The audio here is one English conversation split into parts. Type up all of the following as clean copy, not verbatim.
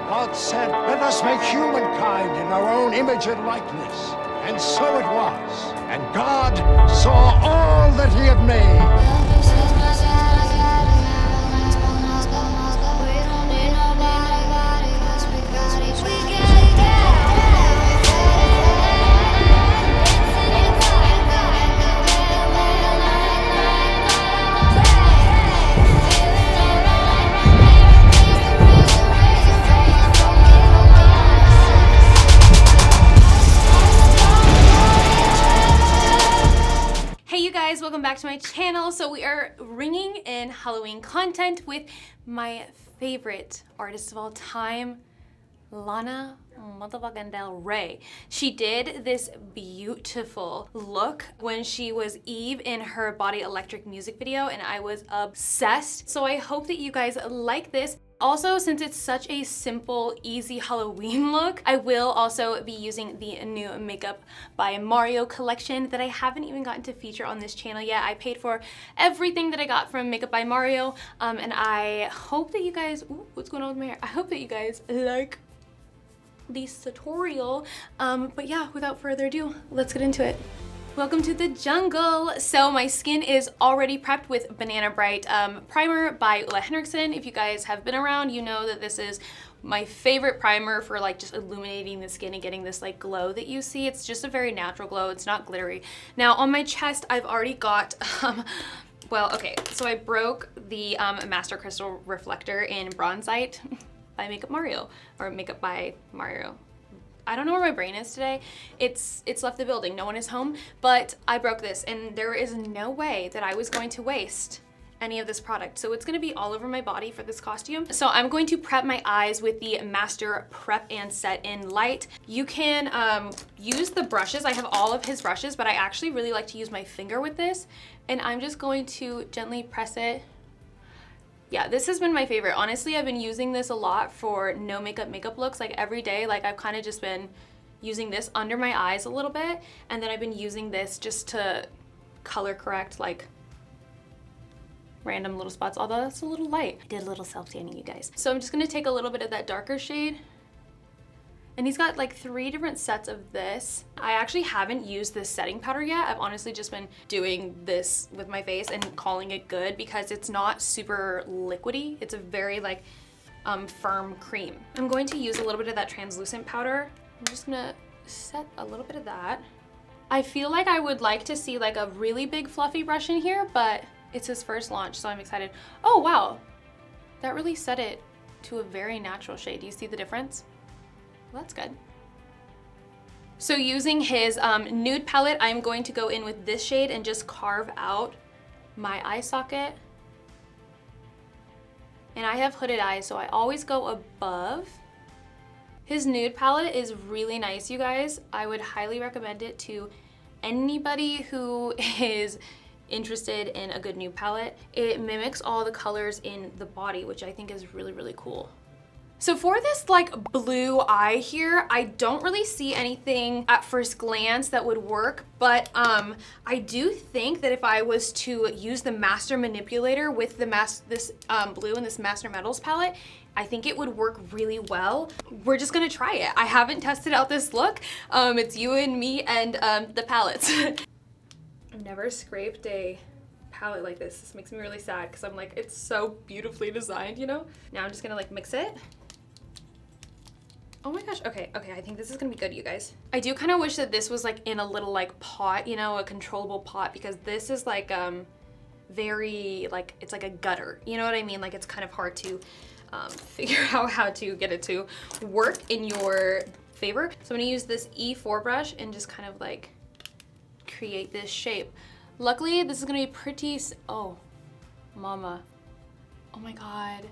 God said, let us make humankind in our own image and likeness. And so it was. And God saw all that he had made. Welcome back to my channel. So we are ringing in Halloween content with my favorite artist of all time, LANA Del Rey. She did this beautiful look when she was Eve in her Body Electric music video, and I was obsessed. So I hope that you guys like this. Also, since it's such a simple, easy Halloween look, I will also be using the new Makeup by Mario collection that I haven't even gotten to feature on this channel yet. I paid for everything that I got from Makeup by Mario, and I hope that you guys, ooh, what's going on with my hair? I hope that you guys like this tutorial. But yeah, without further ado, let's get into it. Welcome to the jungle. So my skin is already prepped with Banana Bright primer by OLEHENRIKSEN. If you guys have been around, you know that this is my favorite primer for like just illuminating the skin and getting this like glow that you see. It's just a very natural glow. It's not glittery. Now on my chest, I've already got well, okay, so I broke the Master Crystal Reflector in Bronzite by Makeup Mario, or Makeup by Mario. I don't know where my brain is today. It's left the building, no one is home, but I broke this and there is no way that I was going to waste any of this product. So it's gonna be all over my body for this costume. So I'm going to prep my eyes with the Master Prep and Set in Light. You can use the brushes. I have all of his brushes, but I actually really like to use my finger with this. And I'm just going to gently press it. Yeah, this has been my favorite. Honestly, I've been using this a lot for no makeup looks, like every day. Like I've kind of just been using this under my eyes a little bit, and then I've been using this just to color correct like random little spots, although that's a little light. I did a little self-tanning, you guys. So I'm just gonna take a little bit of that darker shade. And he's got like 3 different sets of this. I actually haven't used this setting powder yet. I've honestly just been doing this with my face and calling it good because it's not super liquidy. It's a very like firm cream. I'm going to use a little bit of that translucent powder. I'm just gonna set a little bit of that. I feel like I would like to see like a really big fluffy brush in here, but it's his first launch, so I'm excited. Oh wow, that really set it to a very natural shade. Do you see the difference? Well, that's good. So using his nude palette, I'm going to go in with this shade and just carve out my eye socket. And I have hooded eyes, so I always go above. His nude palette is really nice, you guys. I would highly recommend it to anybody who is interested in a good nude palette. It mimics all the colors in the body, which I think is really, really cool. So for this like blue eye here, I don't really see anything at first glance that would work, but I do think that if I was to use the Master Manipulator with the this blue and this Master Metals palette, I think it would work really well. We're just gonna try it. I haven't tested out this look. It's you and me and the palettes. I've never scraped a palette like this. This makes me really sad because I'm like, it's so beautifully designed, you know? Now I'm just gonna like mix it. Oh my gosh, okay, I think this is gonna be good, you guys. I do kind of wish that this was like in a little like pot, you know, a controllable pot, because this is like very, like, it's like a gutter, you know what I mean? Like it's kind of hard to figure out how to get it to work in your favor. So I'm gonna use this E4 brush and just kind of like create this shape. Luckily, this is gonna be pretty, oh, mama, oh my God.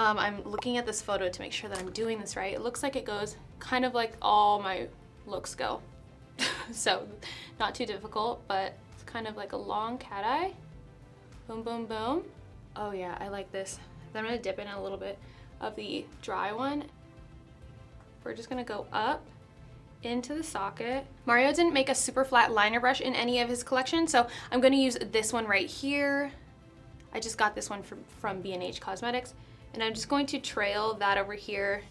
I'm looking at this photo to make sure that I'm doing this right. It looks like it goes kind of like all my looks go. So not too difficult, but it's kind of like a long cat eye. Boom, boom, boom. Oh yeah, I like this. Then I'm gonna dip in a little bit of the dry one. We're just gonna go up into the socket. Mario didn't make a super flat liner brush in any of his collection, so I'm gonna use this one right here. I just got this one from B&H Cosmetics. And I'm just going to trail that over here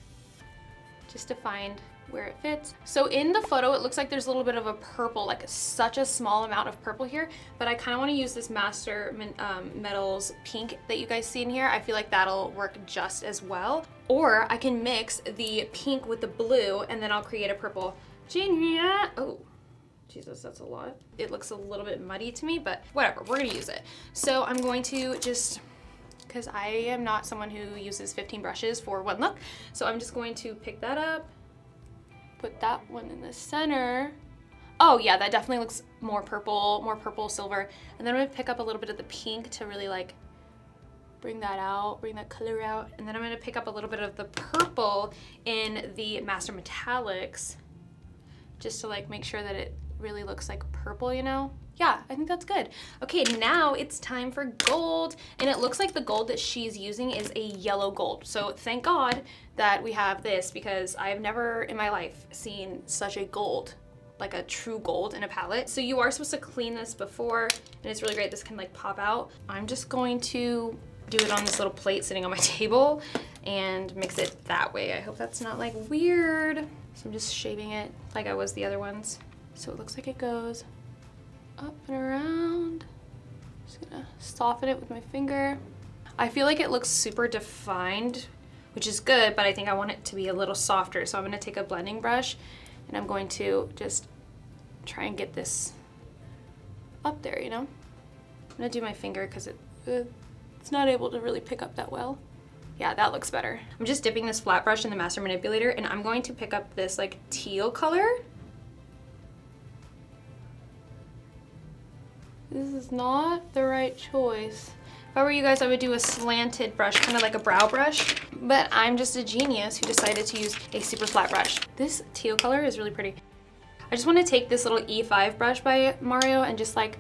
just to find where it fits. So in the photo, it looks like there's a little bit of a purple, like such a small amount of purple here, but I kind of want to use this Master Metals pink that you guys see in here. I feel like that'll work just as well. Or I can mix the pink with the blue and then I'll create a purple. Genius! Oh, Jesus, that's a lot. It looks a little bit muddy to me, but whatever, we're gonna use it. So I'm going to just, because I am not someone who uses 15 brushes for one look, so I'm just going to pick that up, put that one in the center. Oh yeah, that definitely looks more purple, silver. And then I'm gonna pick up a little bit of the pink to really like bring that out, bring that color out. And then I'm gonna pick up a little bit of the purple in the Master Metallics, just to like make sure that it really looks like purple, you know? Yeah, I think that's good. Okay, now it's time for gold. And it looks like the gold that she's using is a yellow gold. So thank God that we have this, because I have never in my life seen such a gold, like a true gold in a palette. So you are supposed to clean this before, and it's really great. This can like pop out. I'm just going to do it on this little plate sitting on my table and mix it that way. I hope that's not like weird. So I'm just shaping it like I was the other ones. So it looks like it goes up and around. Just gonna soften it with my finger. I feel like it looks super defined, which is good, but I think I want it to be a little softer. So I'm gonna take a blending brush and I'm going to just try and get this up there, you know? I'm gonna do my finger because it's not able to really pick up that well. Yeah, that looks better. I'm just dipping this flat brush in the Master Manipulator, and I'm going to pick up this like teal color. This is not the right choice. If I were you guys, I would do a slanted brush, kind of like a brow brush, but I'm just a genius who decided to use a super flat brush. This teal color is really pretty. I just want to take this little E5 brush by Mario and just like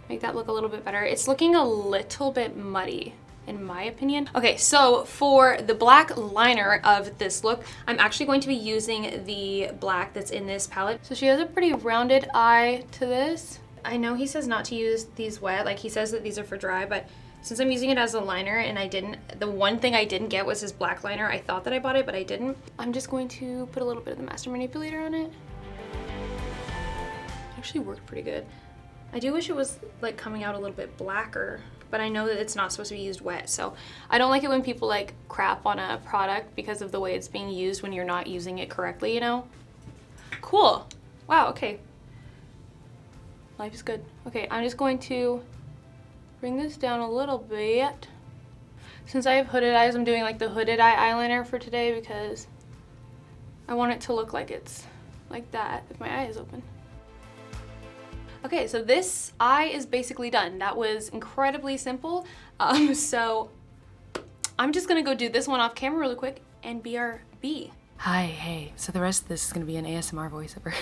make that look a little bit better. It's looking a little bit muddy, in my opinion. Okay, so for the black liner of this look, I'm actually going to be using the black that's in this palette. So she has a pretty rounded eye to this. I know he says not to use these wet, like he says that these are for dry, but since I'm using it as a liner and the one thing I didn't get was his black liner. I thought that I bought it, but I didn't. I'm just going to put a little bit of the Master Manipulator on it. It actually worked pretty good. I do wish it was like coming out a little bit blacker, but I know that it's not supposed to be used wet. So I don't like it when people like crap on a product because of the way it's being used when you're not using it correctly, you know? Cool. Wow, okay. Life is good. Okay, I'm just going to bring this down a little bit. Since I have hooded eyes, I'm doing like the hooded eye eyeliner for today because I want it to look like it's like that if my eye is open. Okay, so this eye is basically done. That was incredibly simple. So I'm just gonna go do this one off camera really quick and BRB. Hi, hey. So the rest of this is gonna be an ASMR voiceover.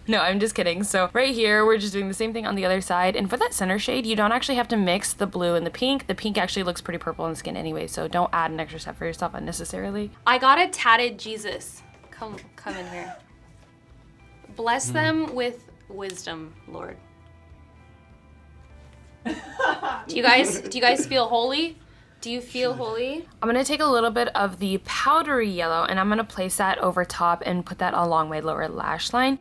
No, I'm just kidding. So right here, we're just doing the same thing on the other side. And for that center shade, you don't actually have to mix the blue and the pink. The pink actually looks pretty purple on the skin anyway, so don't add an extra step for yourself unnecessarily. I got a tatted Jesus. Come in here. Bless them with wisdom, Lord. Do you guys feel holy? Do you feel holy? I'm gonna take a little bit of the powdery yellow and I'm gonna place that over top and put that along my lower lash line.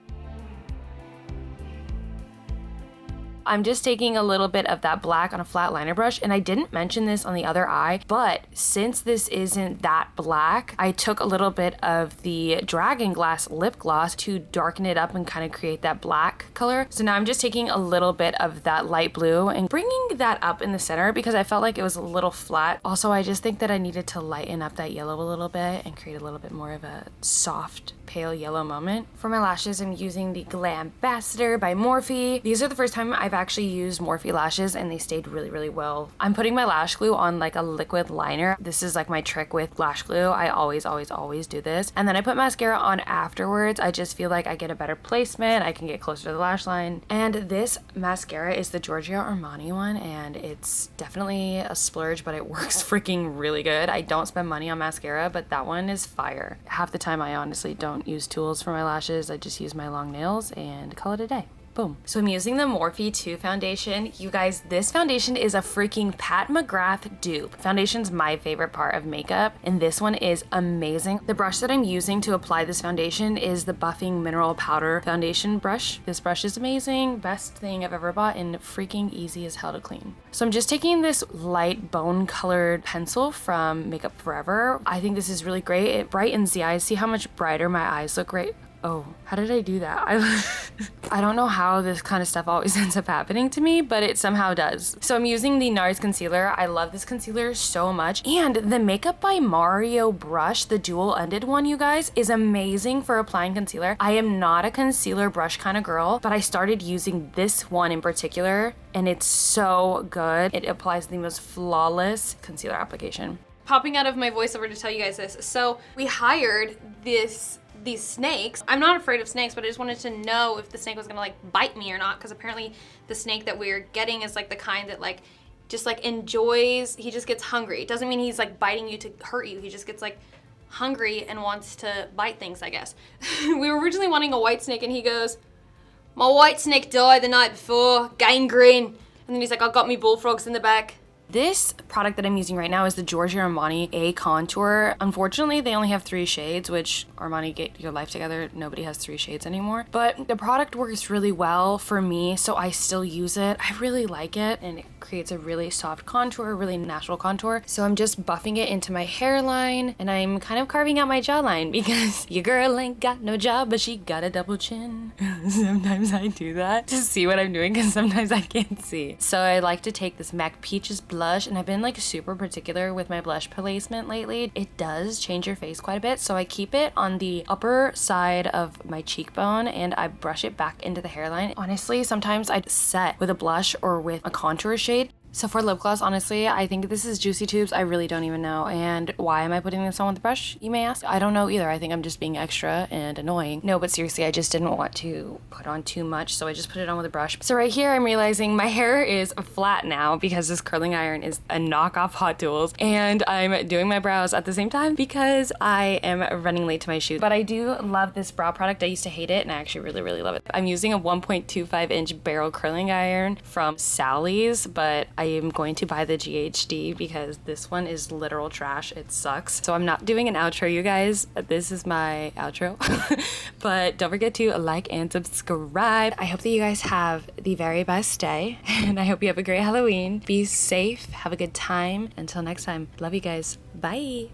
I'm just taking a little bit of that black on a flat liner brush, and I didn't mention this on the other eye, but since this isn't that black, I took a little bit of the Dragon Glass lip gloss to darken it up and kind of create that black color. So now I'm just taking a little bit of that light blue and bringing that up in the center because I felt like it was a little flat. Also, I just think that I needed to lighten up that yellow a little bit and create a little bit more of a soft pale yellow moment. For my lashes, I'm using the Glambassador by Morphe. These are the first time I've actually used Morphe lashes and they stayed really, really well. I'm putting my lash glue on like a liquid liner. This is like my trick with lash glue. I always do this. And then I put mascara on afterwards. I just feel like I get a better placement. I can get closer to the lash line. And this mascara is the Giorgio Armani one, and it's definitely a splurge, but it works freaking really good. I don't spend money on mascara, but that one is fire. Half the time I honestly don't use tools for my lashes. I just use my long nails and call it a day. Boom. So I'm using the Morphe 2 foundation. You guys, this foundation is a freaking Pat McGrath dupe. Foundation's my favorite part of makeup, and this one is amazing. The brush that I'm using to apply this foundation is the Buffing Mineral Powder Foundation brush. This brush is amazing. Best thing I've ever bought and freaking easy as hell to clean. So I'm just taking this light bone colored pencil from Makeup Forever. I think this is really great. It brightens the eyes. See how much brighter my eyes look right? Oh, how did I do that? I don't know how this kind of stuff always ends up happening to me, but it somehow does. So I'm using the Nars Concealer. I love this concealer so much. And the Makeup by Mario brush, the dual-ended one, you guys, is amazing for applying concealer. I am not a concealer brush kind of girl, but I started using this one in particular, and it's so good. It applies the most flawless concealer application. Popping out of my voiceover to tell you guys this. So we hired these snakes. I'm not afraid of snakes, but I just wanted to know if the snake was gonna like bite me or not, because apparently the snake that we're getting is like the kind that like just like enjoys, he just gets hungry. It doesn't mean he's like biting you to hurt you. He just gets like hungry and wants to bite things, I guess. We were originally wanting a white snake and he goes, my white snake died the night before, gangrene. And then he's like, I got me bullfrogs in the back. This product that I'm using right now is the Giorgio Armani A Contour. Unfortunately, they only have 3 shades, which Armani, get your life together. Nobody has 3 shades anymore. But the product works really well for me, so I still use it. I really like it, and it creates a really soft contour, really natural contour. So I'm just buffing it into my hairline, and I'm kind of carving out my jawline because your girl ain't got no jaw, but she got a double chin. Sometimes I do that to see what I'm doing because sometimes I can't see. So I like to take this MAC Peaches blush, and I've been like super particular with my blush placement lately. It does change your face quite a bit, so I keep it on the upper side of my cheekbone and I brush it back into the hairline. Honestly, sometimes I set with a blush or with a contour shade. So for lip gloss, honestly, I think this is Juicy Tubes. I really don't even know. And why am I putting this on with the brush, you may ask? I don't know either. I think I'm just being extra and annoying. No, but seriously, I just didn't want to put on too much, so I just put it on with a brush. So right here, I'm realizing my hair is flat now because this curling iron is a knockoff Hot Tools, and I'm doing my brows at the same time because I am running late to my shoot. But I do love this brow product. I used to hate it, and I actually really, really love it. I'm using a 1.25-inch barrel curling iron from Sally's, but I am going to buy the GHD because this one is literal trash. It sucks. So I'm not doing an outro, you guys. This is my outro. But don't forget to like and subscribe. I hope that you guys have the very best day, and I hope you have a great Halloween. Be safe, have a good time. Until next time, love you guys. Bye.